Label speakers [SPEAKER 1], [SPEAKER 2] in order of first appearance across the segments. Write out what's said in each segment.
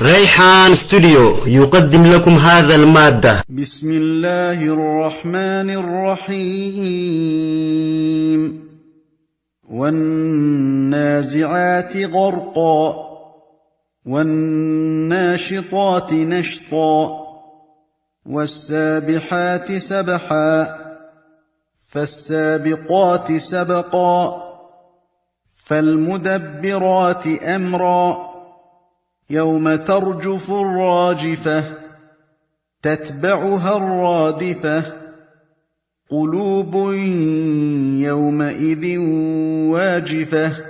[SPEAKER 1] ريحان ستوديو يقدم لكم هذا المادة.
[SPEAKER 2] بسم الله الرحمن الرحيم. والنازعات غرقا والناشطات نشطا والسابحات سبحا فالسابقات سبقا فالمدبرات أمرا يوم ترجف الراجفة تتبعها الرادفة قلوب يومئذ واجفة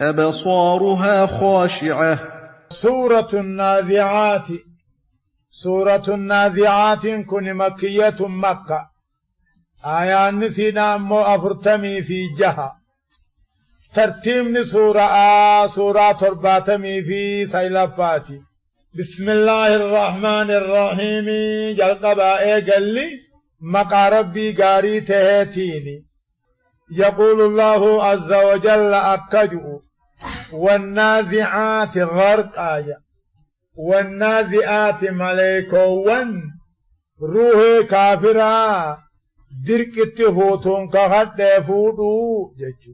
[SPEAKER 2] أبصارها خاشعة.
[SPEAKER 3] سورة النازعات كن مكية مكة آيان نسينا أمو أفرتمي في جهة ترتيب سورة ترباتمي في سيلفاتي. بسم الله الرحمن الرحيم. جلقبا قال مقا ربي قاري تهتيني. يقول الله عز وجل أكجؤ والنازعات غرق آية والنازعات ملائكوان روح كافرا دركت فوتون كهد فودو جيجو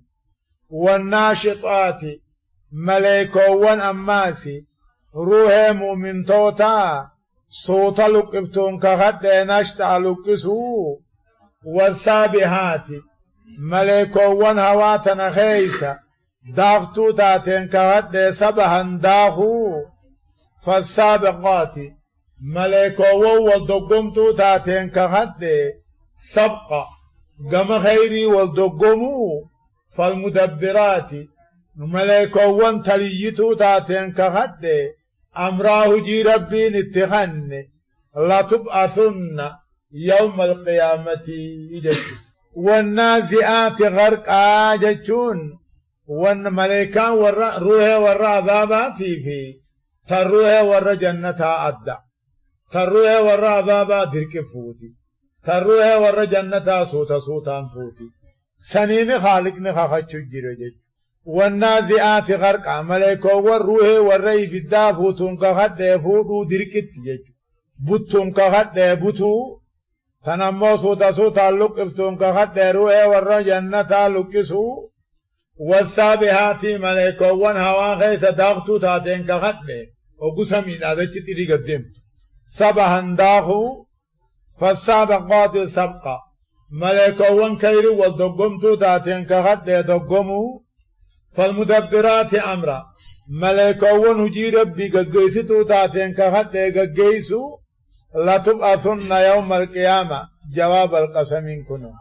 [SPEAKER 3] والناشطات ملائكوان أماسي روح مؤمن توتا صوت لقبتون كهد نشتا لقسو والسابحات ملائكوان هواتنا خيسا داغتو تاتين كهد سبحا داغو فالسابقات ملائكوان والدقمتو تاتين كهد سبقا قم خيري والدقمو فالمدبرات ملائكوان تليتو تاتين كهد أمراه جي ربين اتخن لا تبعثن يوم القيامة إجتو والنازئات غرقا جتون وان ملائكان روح ورى عذاباتي في تروح ورى جنتا أدى تروح ورى عذابا درك فوتي تروح ورى جنتا صوتا فوتي سنين خالقنا خاخدشو جيرو. والنازئات غرقا ملائكو والروح ورى إبدا فوتون كخد فوتو دركت جتو بطون كخد بطو تنمو صوتا لقفتون كخد روح ورى جنتا لقسو والسابحات ملائكوان هوا خيس داغتو تاتين كخد وقسمين هذا تتري قدم سبحا داغو فالسابقات سبقا ملائكوان كيرو والدقمتو تاتين كخد دقمو فالمدبرات أمرا ملائكوان هجي ربي قديستو تاتين كخد قديسو لا تبعثن يوم القيامة جواب القسمين كنو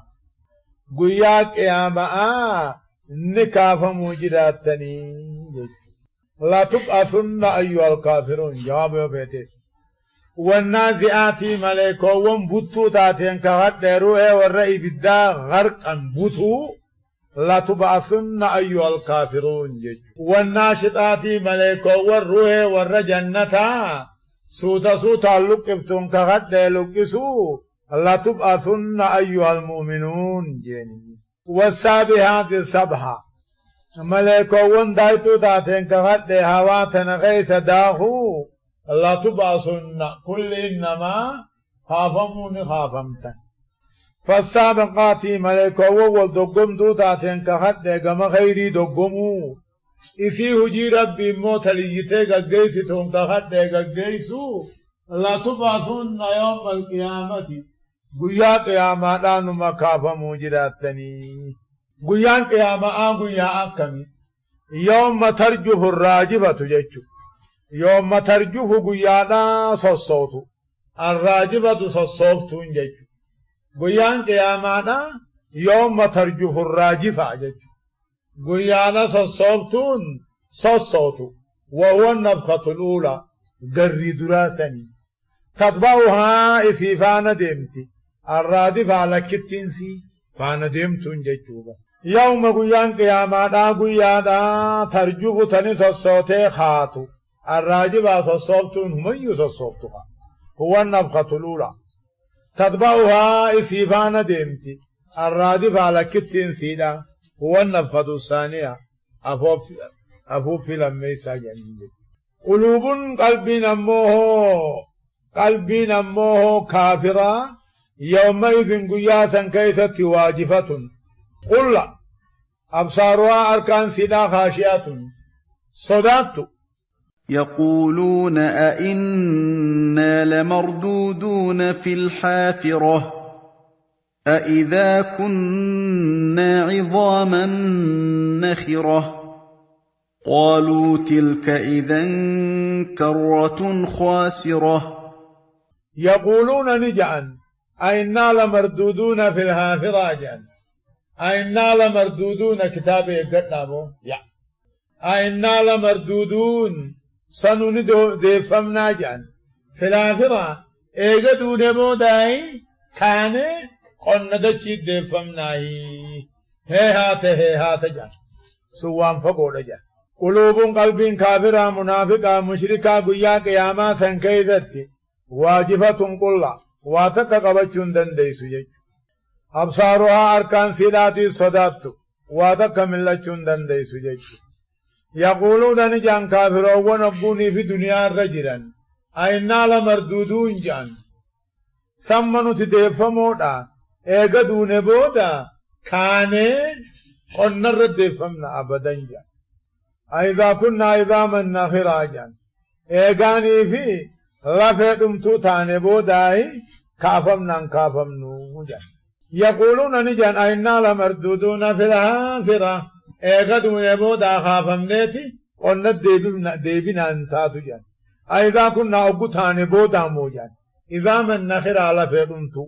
[SPEAKER 3] قيا قيامة نكاف موجراتني لا تبعثن أيها الكافرون جواب بيته. والنازئات ملائكوان بطو تاتين كهد روح والرئي بدا غرقا بطو لا تبعثن أيها الكافرون. والناشطات ملائكوان روح والرجنتا سوتا لقبتون كهد لقسو لا تبعثن أيها المؤمنون جيني. والسابحات سبحا ملائكوان دايتو تاتين كهد هواتنا غيث داخو لا تبعثن كل إنما خافمون خافمتا. فالسابقات ملائكوان والدقمتو تاتين كهد غم خيري دقمو إسي هجي ربي موت ليتي قديسي كهد قديسو لا تبعثن يوم القيامة قيا قيامة مكافة موجراتني. قيان قيامة قيا أكمي يوم ترجف الراجفة جيشو يوم ترجف قيانا صصوتو الراجفة صصوفتو جيشو قيان قيامة يوم ترجف الراجفة جيشو قيانا صصوتو وهو النفخة الأولى قري دراسني تتبعها إسيفان ديمتي الرادف على كتنسي فانا ديمتون جيجوبا. يوم قيان قيامانا قيانا ترجوب تنس الصوتي خاتو الراجب صوتون هم يصوتها هو النفخة الأولى تتبعها إسيفان ديمتي الرادف على كتنسي هو النفخة الثانية أفوف لما يساجن قلوب قلبين أموه كافرة يومئذ قياسا كيست واجفة قل أبصارها أركان سدا خاشئة صدات
[SPEAKER 2] يقولون أئنا لمردودون في الحافرة أئذا كنا عظاما نخرة قالوا تلك إذا كرة خاسرة
[SPEAKER 3] يقولون نجعا أئنا لمردودون في الحافرة جان أئنا لمردودون كتاب يقرنابو أئنا لمردودون سنون ديفمنا جان في الحافرة ايقدون بوداي كان قندتشي ديفمنا هي هات جان سوام فقود جان قلوب قلب كافرة منافقة مشركة قيا قياما سنكيدت واجفة قلّا واتقبچون دنديسو جج أبصارها أركان سيداتي صدات واتقملچون دنديسو جج يقولون نجان كافرون ونبوني في دنيا الرجلا أئنا لمردودون جان سمنو تدفمودا ايقدون بودا كاني قنر دفمنا أبدا جان أئذا كنا عظاما نخرا جان ايقاني في لفظم توتاني بوداي كافمنو جان يقولون نجان أئنا لمردودون في الحافرة ايقدون بودا خافمنيتي قلنا ديبنا انتاتو جان أئذا كنا أبوتاني بودا موجان إذا من نخر على فيدنتو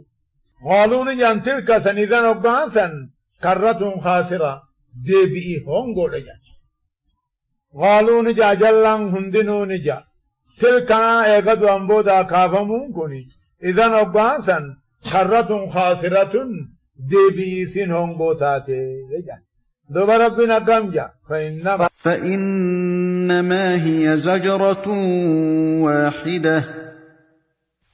[SPEAKER 3] قالوا نجان تلك سنذن أبغاسا كرة خاسرة ديبئي هونغو لجان قالوا نجا جلان هندنو نجا تلك ايقدو انبودا كافمون كوني إذن أبغاسا كرة خاسرة ديبئي سن هونغو تاتي لجان دوبا ربنا قمجا
[SPEAKER 2] فإنما هي زجرة واحدة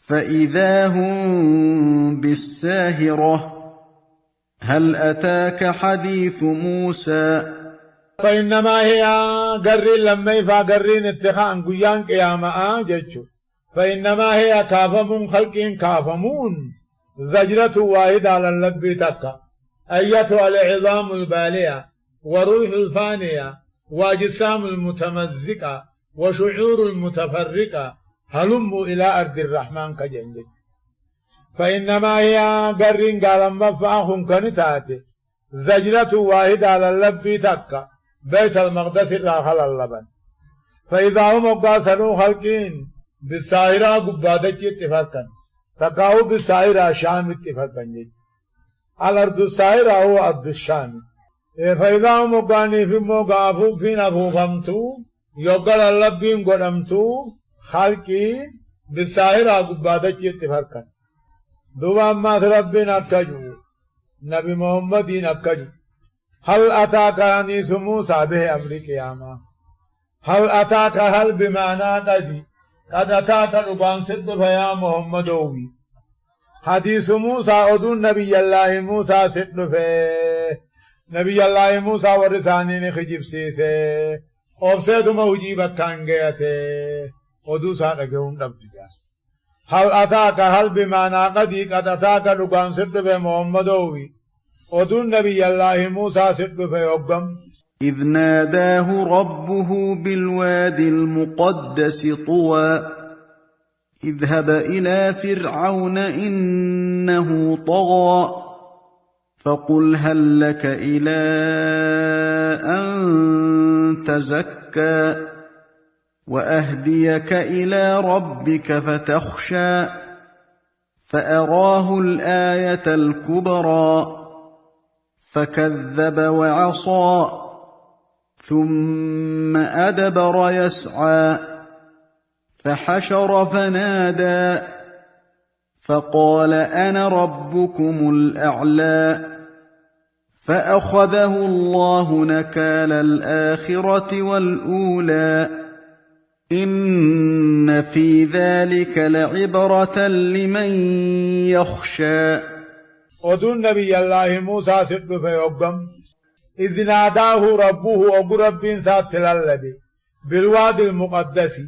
[SPEAKER 2] فإذا هم بالساهرة هل أتاك حديث موسى
[SPEAKER 3] فإنما هي قرين لما يفا قرين اتخان قيان قياما جيشو فإنما هي كافمون خلقين كافمون زجرة واحدة على اللب تكا أيتها العظام البالية وروح الفانية وأجسام المتمزقة وشعور المتفرقة هلموا إلى أرض الرحمن كجنجد فإنما هي قرين قال مفاهم كنتاتي زجرة واحدة على اللب تكا بيت المقدس الراخل اللبن فإذا هم قاسنوا خلقين بالساهرة قبادة اتفاقا تقاو بالساهرة شام اتفاقا جد الأرض الساهرة هو أرض الشام فإذا هم قاني في موقعفو في نفوفمتو يقال اللبين قدمتو خلقين بالساهرة قبادة اتفاقا دوبا ما ربنا أكجو نبي محمد أكجو هل أتاك حديث موسى به أمر قيامة هل أتاك هل بمعنى قد أتاك ربان صد فيا محمد أوي حديث موسى أدون نبي الله موسى صد في نبي الله موسى ورثاني خجب سيسي أبسيط موجيبت كان گيته أدو سانقهم نبتجا هل أتاك هل بمعنى قد أتاك ربان صد في محمد أوي ودون نبي الله موسى صدق في يوم
[SPEAKER 2] إذ ناداه ربه بالوادي المقدس طوى اذهب إلى فرعون إنه طغى فقل هل لك إلى أن تزكى وأهديك إلى ربك فتخشى فأراه الآية الكبرى فكذب وعصى ثم أدبر يسعى فحشر فنادى فقال أنا ربكم الأعلى فأخذه الله نكال الآخرة والأولى إن في ذلك لعبرة لمن يخشى
[SPEAKER 3] ودون نبي الله موسى صدق في يوم إذ ناداه ربه أبو رب سات للبي بالوادي المقدس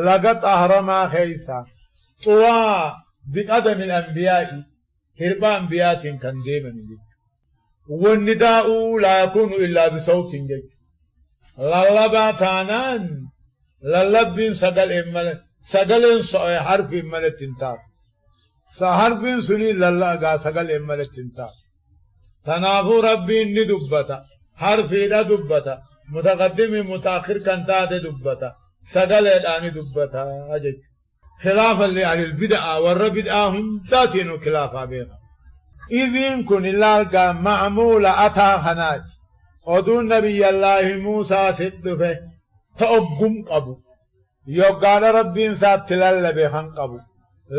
[SPEAKER 3] لقد أهرما خيسا طوى بقدم الأنبياء هربا أنبيات كان ديما نجد والنداء لا يكون إلا بصوت جد للبا تانان للبين سقل حرف إمال التنتار سحرف سني للقا سقل إمال التنتار تنافو ربي ندبتا حرف إذا دبتا متقدم متأخر كان تاد دبتا سقل إداني دبتا أجد خلافا لأهل البدعة والربدعة هم داتين خلافا بيها إذن كن الله معمولة أتا خناج ودون نبي الله موسى صدفه تأقم قبو يقال ربين سات تلال بخان قبو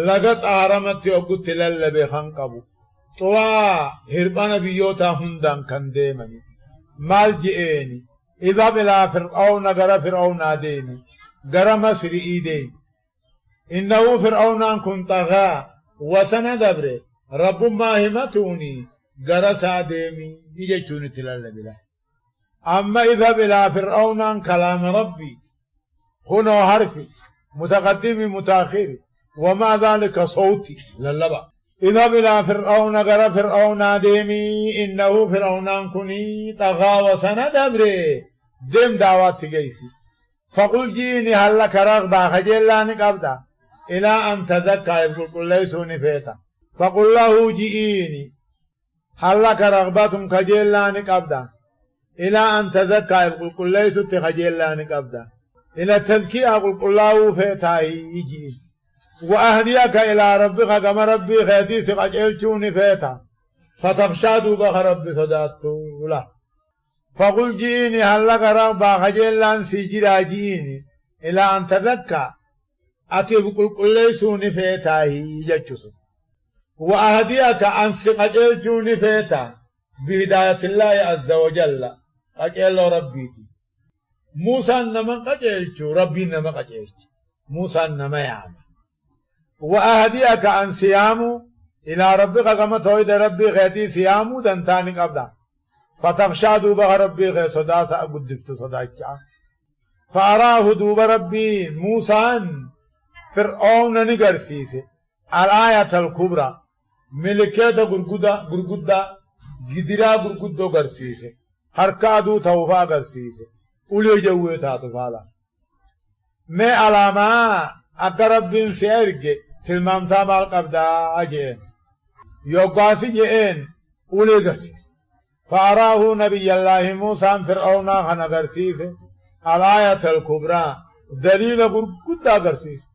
[SPEAKER 3] لغت أهرمت يقود تلال بخان قبو طوا هربان بيوتا هندان كان ديمني مال جئيني إذا بلا فرعون غرى فرعون آديني غرى مصر إيدين إنه فرعون كن طغى وسندبره رب ما همتوني غرى ساديمي يجتوني تلال بلا أما إذا بلا فرعون كلام ربي هنا حرفي متقدم متأخر وما ذلك صوتي للبا إذا بلا فرعون غرى فرعون ديمي إنه فرعون كني طغى وسندبره دم دعوات تجيسي فقل جيني هلا كرغبا خجلاني قبدا إلى أن تذكى يقول كل ليسوني فيتا فقل له جئيني هلا كرغباتم خجلاني قبدا إلى أن تذكى يقول كل ليسوت خجلاني قبدا إلى تذكية يقول له فيتا يجي وأهديك إلى ربك كما ربي خيديس خجلتوني فيتا فتخشادوا بخ ربي صداتو له فقل جئيني هلا كرغبا خجلان سيجرا جئيني إلى أن تذكى أتي بقول كل ليسوني فيتا يجتسو وأهديك أن سقجلتوني فيتا بهداية الله عز وجل قجل ربيتي موسى نما قجلتو ربي نما قجلت موسى نما يعمل وأهديك أن سيامو إلى ربك كما تويد ربي غيتي سيامو دنتاني قبدا فتخشى دوبا ربي غي صداسا قدفت صداكا فأراه دوبا ربي موسى فرعون نقرسيسي الآية الكبرى ملكية غرغدا جدرا غرغدو غرسيسي حركادو توفا غرسيسي اولي جوه تاتو فالا میں علامہ اقرب بن سيرج تلمامتا بالقبدا اجين يوقاسي جئين اولي غرسيسي فأراه نبي الله موسى فرعون خنا غرسيسي الآية الكبرى دليل غرغدا غرسيسي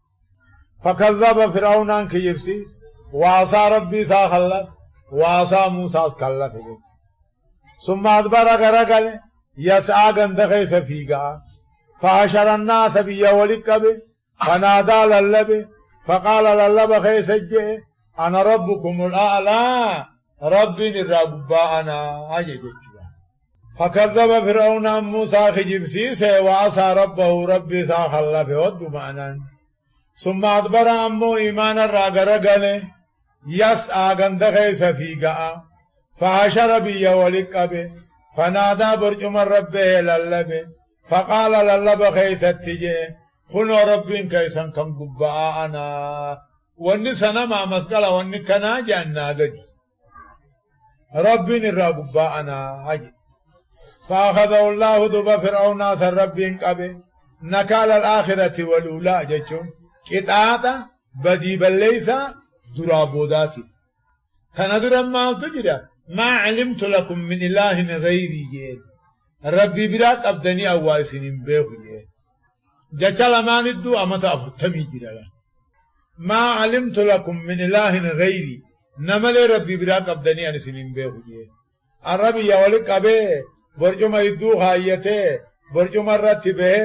[SPEAKER 3] فكذب فرعون كيبسيس وعصى ربي ساخلت وعصى موسى سكلت ثم أدبر غرقل يسعى غندخي سفيقا فحشر الناس بي ولقب فنادى للب فقال للب خيس الجه أنا ربكم الأعلى ربي الرقباء أنا أجد فكذب فرعون موسى خجبسيس وعصى ربه ربي ساخلت ود معنا ثم أدبر أمو إيمان الرقل يسعى غندخي سفيقا فحشر بي ولقب فنادى برجم ربه للب فقال للب خيس التجي خنو ربي كيسا كم قبعا أنا واني سنما مسقل واني كنا جانا قدي ربي نرى قبعا أنا أجي فأخذه الله دب فرعون سر ربي قبه نكال الآخرة والأولى جيشون كتاتا بدي بليسا درابوداتي تندر ما تجرى ما علمت لكم من إله غيري جيد ربي برات أبدني أوائسين بيخ جيد جاچال ما ندو أمتا أفتمي جرى ما علمت لكم من إله غيري نمل ربي برات أبدني أنسين بيخ جيد الربي يولك أبه برجم يدو خايته برجم الرتبه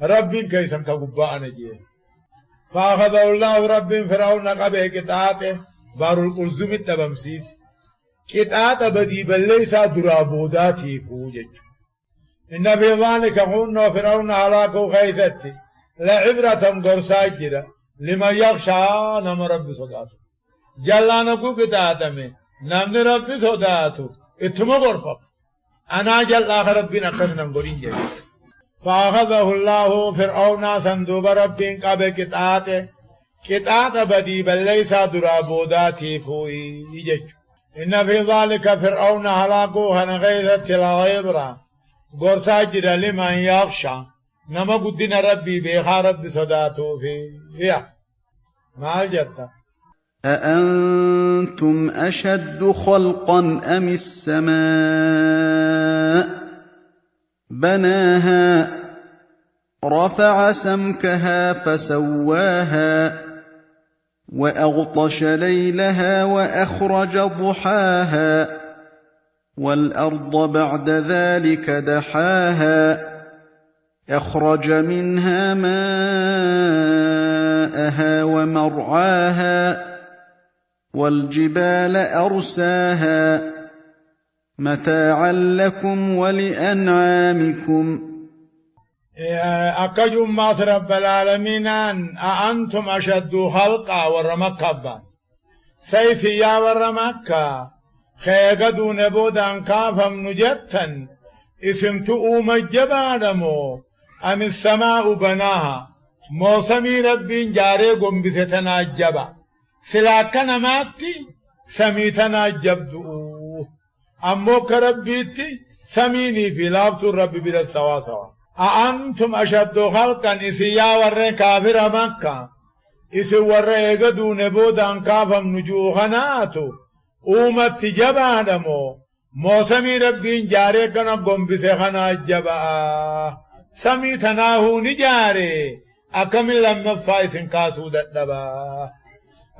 [SPEAKER 3] ربي كيسن كقباء نجيد فأخذه الله رب فرعون قبه كتاته بار القلزم التبمسيس كتاته بدي بليسا درابوداتي فوجج إن في ذلك هن فرعون هلاكو خيثتي لعبرة قرساجرة لمن يخشى نم رب صداته جلانكو كتاته من نمن رب صداته اتما غرفق أنا جل آخر ربنا قدنا قرين جيد فأخذه الله فرعون صندوق ربين قبل كتاته بدي بل ليس درابوداتي فوي يجج إن في ذلك فرعون هلاكوه نغيثت الغيبرة قرصا جرى لمن يخشى نما قدنا ربي بيخا رب صداته فيه مع الجدة
[SPEAKER 2] أأنتم أشد خلقا أم السماء بناها رفع سمكها فسواها وأغطش ليلها وأخرج ضحاها والأرض بعد ذلك دحاها أخرج منها ماءها ومرعاها والجبال أرساها متاعا لكم ولأنعامكم
[SPEAKER 3] أكجم ماس رب العالمين أأنتم أشد خلقا ورمكبا سيسي يا ورمكا خيقدو نبودان كافم نجتا اسمتؤوا مجبانمو أم السماء بناها موسمي ربي جاريكم بستنا جبا سلاكنا ماتي سميتنا جبدؤوا أموك ربيتي سميني في لابت الرب بلا السواسوا أأنتم أشد خلقا إسيا ورّي كافر مكة إسي ورّي قدو نبودان كافم نجوخناتو أومت جبانمو موسمي ربين جاري كنا قنبسي خنا جبا سمي تناهو نجاري أكمل لما فايسن كاسو دبا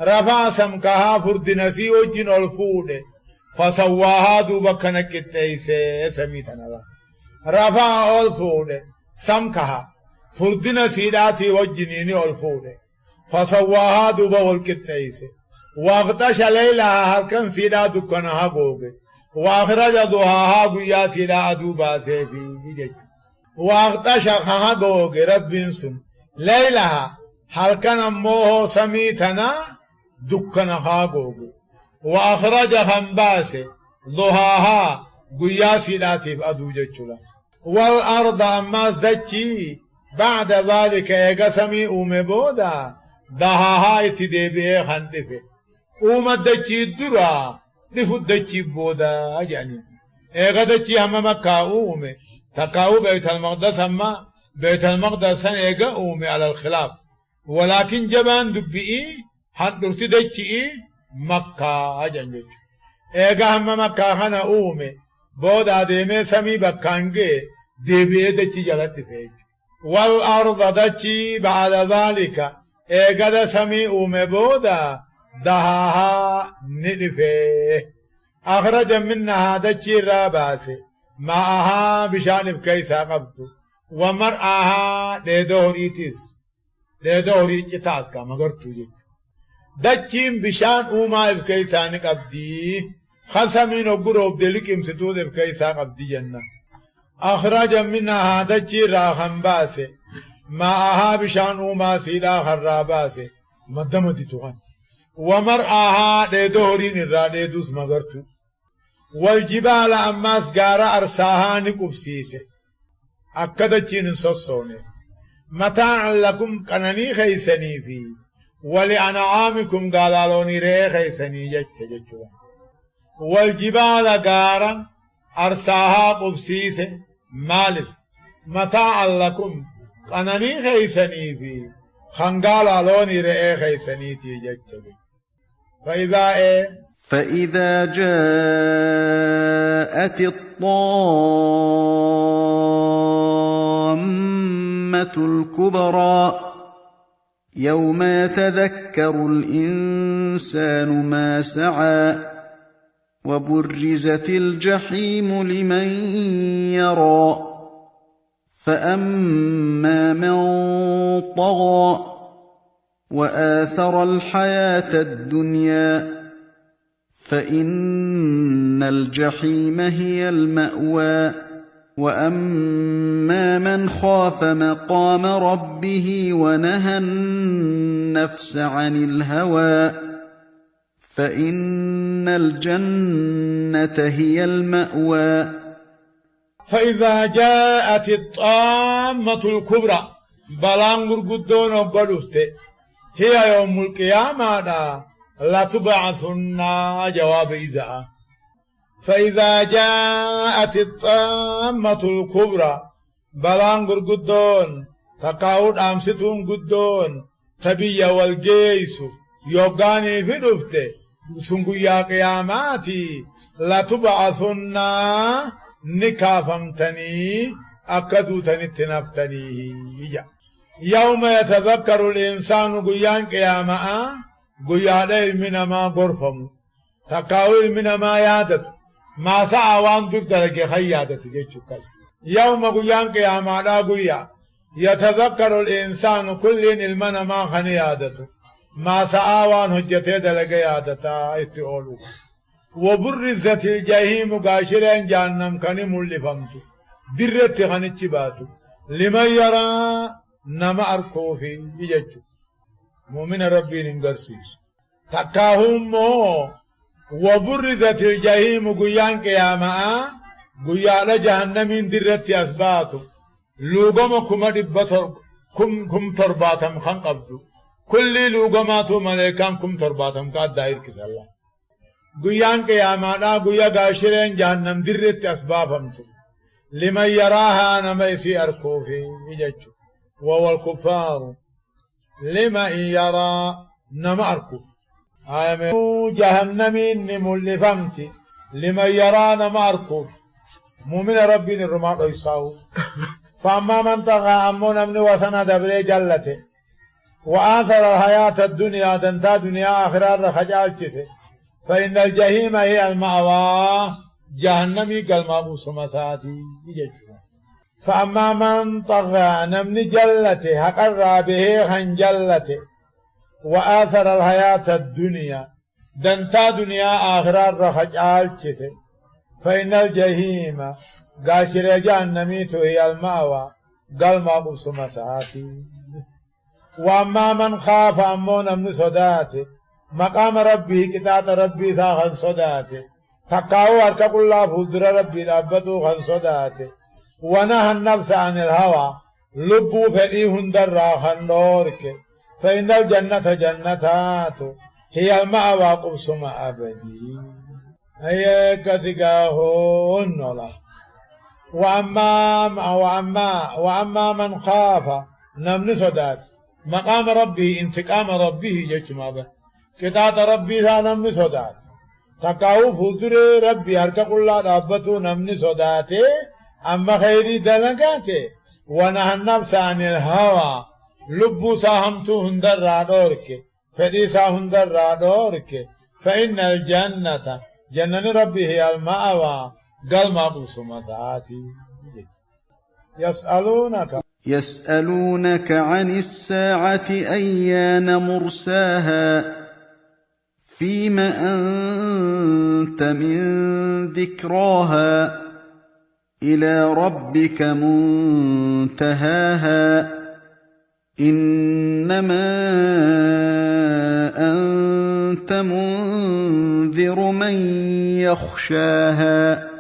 [SPEAKER 3] رفع سمكها فردنسي وجن الفود فسواها دوبا كنك التيسي سمي تناهو رفع الفود سمكها فردنا سيداتي وجنيني الفود فسواها دوبا والكتيسي واغتش ليلها هلكن سيدا دكنها غوغي واخرج ضحاها غيا سيدا دوبا سيفي ديج واغتش خها غوغي ربين سن ليلها هلكن موه سميتنا دكنها غوغي واخرج خنباسي ضحاها غيا سيداتي ادوجچلا والأرض أما ذكي بعد ذلك يقسمي أمبودا دهاها اتدبي خندفه أمدكي الدرا لفدكي بودا يعني اغدكي هم مكا أمي تقاو بيت المقدس أما بيت المقدس ايغا أمي على الخلاف ولكن جبان دبئي هندرتي دكي مكا يعني ايغا هم مكا خنا أمي بودا ديمي سمي بكانجي ديبي دچي جلت فيج والأرض دچي بعد ذلك ايقاد سمي اومي بودا دهاها ندفه أخرج منها دچي راباسي معها بشان بكيسا قبضو ومرآها لدوريتيس لدوريتي تاسكا مغرطو جيك دچين بشان اوما بكيسا نقبدي خسمين وقروب دلك امستود بكيسا قبدي جنة أخرج منها دچي راخن باسي معها بشان اوما سيدا خراباسي مدمتي توغن ومرآها لدورين الرا لدوس مغرطو والجبال أماس غارة أرساها نقبسيسي أكدتين نصصوني متاعا لكم قناني خيسني في ولأنعامكم قالالوني ري خيسني جتجتوا والجبال غارة أرساها قبسيسي مالف متاعا لكم قناني خيسني في خنقالالوني ري خيسني تجتجتوا
[SPEAKER 2] فإذا جاءت الطامة الكبرى يوم يتذكر الإنسان ما سعى وبرزت الجحيم لمن يرى فأما من طغى وآثر الحياة الدنيا فإن الجحيم هي المأوى وأما من خاف مقام ربه ونهى النفس عن الهوى فإن الجنة هي المأوى
[SPEAKER 3] فإذا جاءت الطامة الكبرى بلان غرغدون وقلفت هي يوم القيامة لا تبعثن جواب إذا فإذا جاءت الطامة الكبرى بلان غرغدون تقاود أمستون قدون تبيا والجيس يوغاني في دفته سنقو يا قياماتي لا تبعثن نكافمتني أكدوتني تنفتني يوم يتذكر الإنسان قيان قياما قيان المنا ما غرفم تقاو المنا ما يادت ما سعى وان درجة خيادت يوم قيان قياما لا قيا يتذكر الإنسان كل المنا ما خنيادته ما سعى وان هجته دلق يادتا اتقولوا وبرزت الجحيم قاشرين جهنم كان ملفمت درت خنتش باتو لمن يرى نما أركوفي يجتو مؤمن ربي ننقرسيس تكاهم وبرزت الجحيم قيان قياما قيان جهنم درت أسباتو لوغم كما دبتر كم ترباتم خان قبدو كل لوغماتو ملائكان كم ترباتم قاد دائر كسالله قيان قيامانا قيا قاشرين جهنم درت أسبابمتو لمن يراها نميسي أركوفي إججو وهو الكفار لمن يرى نما أركوف جهنم نملفمتي لمن يرى نما أركوف مؤمن ربي الرماد يساو فأما من طغى أمون من وسنا دبري جلته وآثر الحياة الدنيا دنتا دنيا آخرات خجال جسه فإن الجحيم هي المأوى جهنمي كالمابوس مساتي فأما من طغى نمن جلته هقر به خنجلته وآثر الحياة الدنيا دنتا دنيا آخرات رخجال جسه فإن الجحيم قاشر جهنمي هي المأوى كالمابوس مساتي وأما من خاف أمون من صداته مقام ربي كتاب ربي ساخن صداته تقاو أركب الله فدر ربي لابدو خن صداته ونهى النفس عن الهوى لبو فريهن در خن نورك فإن الجنة جنتات هي المأوى قبسم أبدي أي كثقاهن الله وأما من خاف نمن صداته مقام ربه انتقام ربه جمع كتاب ربي ذا نمن صدات تقاو فدر ربي هركب الله دابتو نمن صداته أما خيري دلقاته ونهى النفس عن الهوى لبو ساهمتو هندر رادورك فدي ساهندر رادورك فإن الجنة جنن ربي هي المأوى قال ما قوسو مساتي
[SPEAKER 2] يسألونك عن الساعة أيان مرساها فيم أنت من ذكراها إلى ربك منتهاها إنما أنت منذر من يخشاها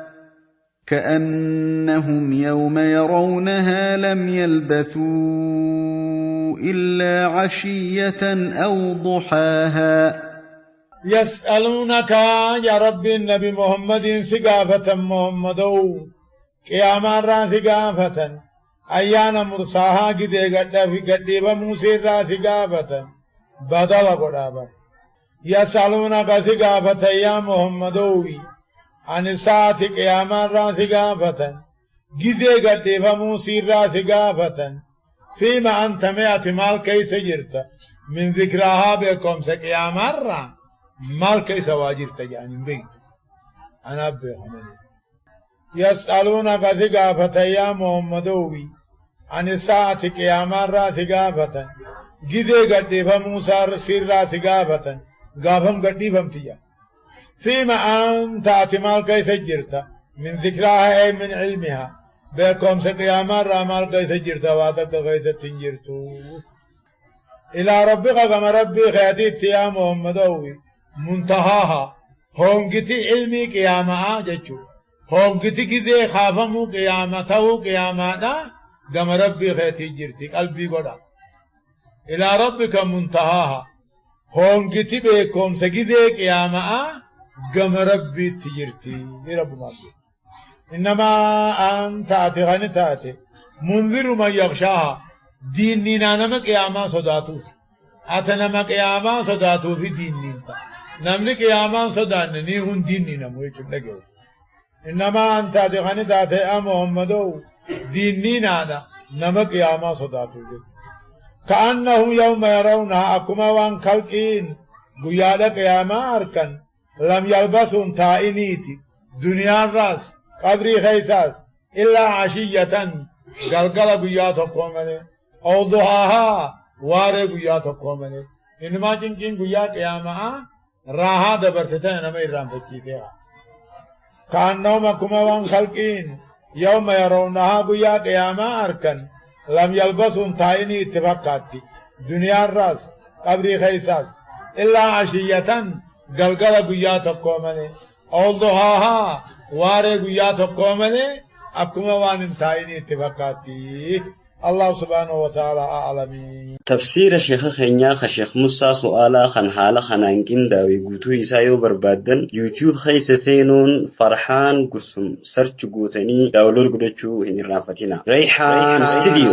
[SPEAKER 2] كأنهم يوم يرونها لم يلبثوا إلا عشية أو ضحاها
[SPEAKER 3] يسألونك يا رب النبي محمد سقافة محمدو قياما را سقافة أيانا مرساها قده قد في قديبا موسى را سقافة بدل قرابا يسألونك سقافة يا محمدو عن الساعة قياما را سقافة قده قديبا موسى را سقافة فيما أنت مئة مال كيس جرت من ذكرها بكم سقياما را مال كيس واجرت يعني بيت أنا أبي حمد يسألونك سقافة يا محمدوي عن الساعة قياما را سقافة قده قديبا موسى سر سقافة قافهم قديبهم تجا فيما أنت أتمال كيس جرت من ذكرها أي من علمها بكم سقياما را مال كيس جرت واتت كيس تنجرتو إلى ربك كما ربي خياتي يا محمدوي منتهاها هونجتي علمي قيامها جتشو هونجتي كذا خافمو قيامته قيامانا قام ربي خيتي جرتي قلبي قدا إلى ربك منتهاها هونجتي بكم سجدة قياما قام ربي تجرتي رب ما بي إنما أنت أتغني تاتي منذر من يغشاها ديننا نما قياما صداتوت أتنما قياما صداتو في ديننا نمني قياما صدانني هون ديننا مويتم لقيو إنما أنت أتغني تاتي محمدو ديننا نما قياما صداتو كأنهم يوم يرونها أكما وان خلقين قيادة قياما أركن لم يلبسون تائنيتي دنيا الراس قبري خيساس إلا عشية قلقل قيادة قومني أو ضحاها واري قيادة قومني إنما جنكين قيادة قياما راها دبرتتين نما إرام فتشيسيها كأنهم أكما وان خلقين يوم يرونها قيادة قياما أركن لم يلبسون تايني اتفاقاتي دنيا الراس قبري خيساس إلا عشية قلقل قيات القومني أو ضحاها واري قيات القومني أكما وان تايني اتفاقاتي الله سبحانه وتعالى أعلمين
[SPEAKER 1] تفسير شيخ خنيا شيخ موسى سؤالا خن حالا خنانكين داوي قوتو إسايو بربادن يوتيوب خيس سينون فرحان قسم سرچ قوتني داولور قدچو هنرنافتنا ريحان استديو